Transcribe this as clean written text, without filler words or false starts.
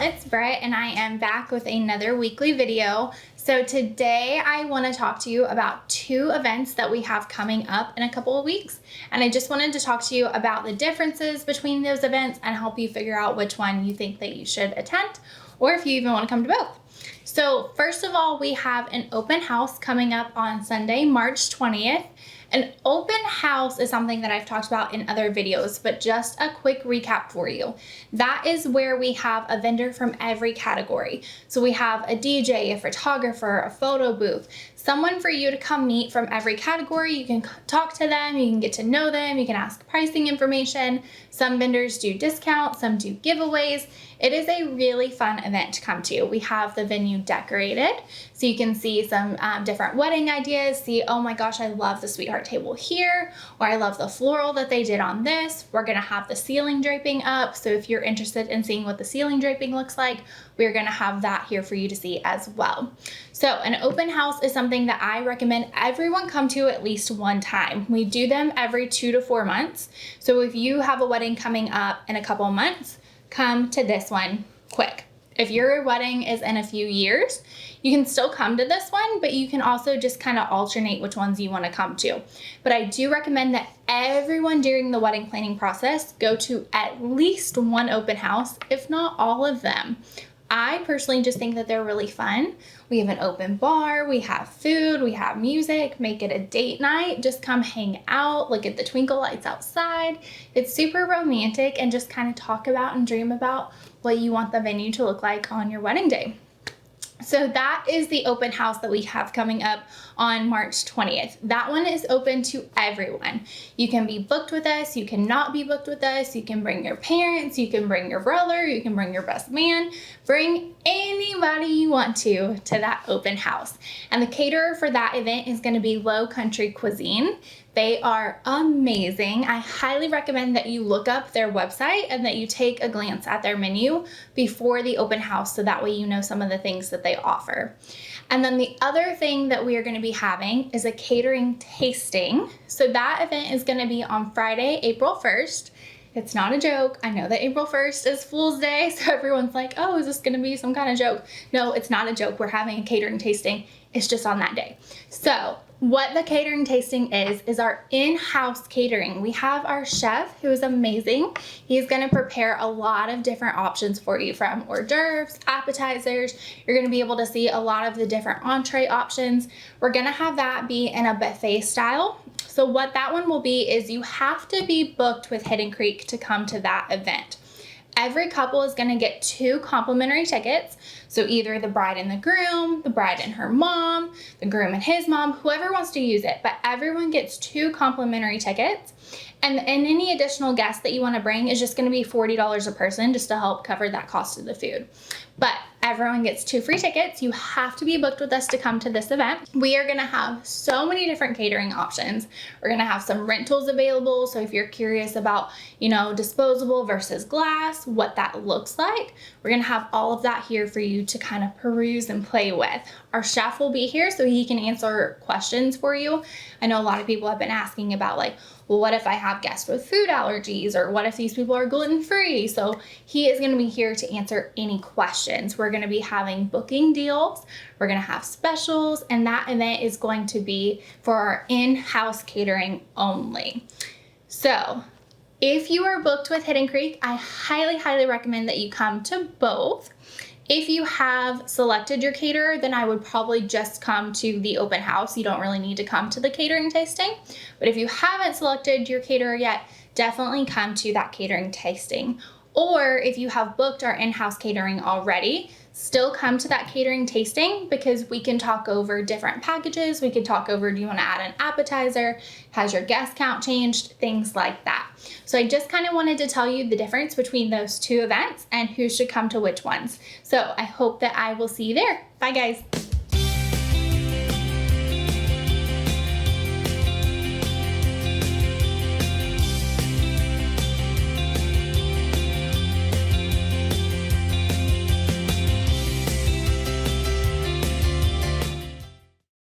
it's Brett and I am back with another weekly video. So today I want to talk to you about 2 events that we have coming up in a couple of weeks. And I just wanted to talk to you about the differences between those events and help you figure out which one you think that you should attend, or if you even want to come to both. So first of all, we have an open house coming up on Sunday, March 20th. An open house is something that I've talked about in other videos, but just a quick recap for you. That is where we have a vendor from every category. So we have a DJ, a photographer, a photo booth, someone for you to come meet from every category. You can talk to them, you can get to know them, you can ask pricing information. Some vendors do discounts, some do giveaways. It is a really fun event to come to. We have the venue decorated, so you can see some different wedding ideas. See, oh my gosh, I love the sweetheart table here, or I love the floral that they did on this. We're gonna have the ceiling draping up, so if you're interested in seeing what the ceiling draping looks like, we're gonna have that here for you to see as well. So an open house is something that I recommend everyone come to at least one time. We do them every 2 to 4 months. So if you have a wedding coming up in a couple of months, come to this one quick. If your wedding is in a few years, you can still come to this one, but you can also just kind of alternate which ones you want to come to. But I do recommend that everyone during the wedding planning process go to at least one open house, if not all of them. I personally just think that they're really fun. We have an open bar, we have food, we have music, make it a date night. Just come hang out, look at the twinkle lights outside. It's super romantic, and just kind of talk about and dream about what you want the venue to look like on your wedding day. So that is the open house that we have coming up on March 20th. That one is open to everyone. You can be booked with us, you cannot be booked with us, you can bring your parents, you can bring your brother, you can bring your best man, bring anybody you want to that open house. And the caterer for that event is going to be Low Country Cuisine. They are amazing. I highly recommend that you look up their website and that you take a glance at their menu before the open house, so that way you know some of the things that they offer. And then the other thing that we are going to be having is a catering tasting. So that event is going to be on Friday, April 1st. It's not a joke. I know that April 1st is Fool's Day, so everyone's like, oh, is this going to be some kind of joke? No, it's not a joke. We're having a catering tasting. It's just on that day. So what the catering tasting is our in-house catering. We have our chef, who is amazing. He's going to prepare a lot of different options for you, from hors d'oeuvres, appetizers. You're going to be able to see a lot of the different entree options. We're going to have that be in a buffet style. So what that one will be is you have to be booked with Hidden Creek to come to that event. Every couple is going to get 2 complimentary tickets. So either the bride and the groom, the bride and her mom, the groom and his mom, whoever wants to use it, but everyone gets 2 complimentary tickets. And any additional guests that you want to bring is just going to be $40 a person, just to help cover that cost of the food. But everyone gets 2 free tickets. You have to be booked with us to come to this event. We are going to have so many different catering options. We're going to have some rentals available. So if you're curious about, disposable versus glass, what that looks like, we're going to have all of that here for you to kind of peruse and play with. Our chef will be here so he can answer questions for you. I know a lot of people have been asking about, like, well, what if I have guests with food allergies, or what if these people are gluten-free? So he is going to be here to answer any questions. We're going to be having booking deals. We're going to have specials, and that event is going to be for our in-house catering only. So if you are booked with Hidden Creek, I highly, highly recommend that you come to both. If you have selected your caterer, then I would probably just come to the open house. You don't really need to come to the catering tasting. But if you haven't selected your caterer yet, definitely come to that catering tasting. Or if you have booked our in-house catering already, still come to that catering tasting, because we can talk over different packages. We can talk over, do you want to add an appetizer? Has your guest count changed? Things like that. So I just kind of wanted to tell you the difference between those 2 events and who should come to which ones. So I hope that I will see you there. Bye, guys.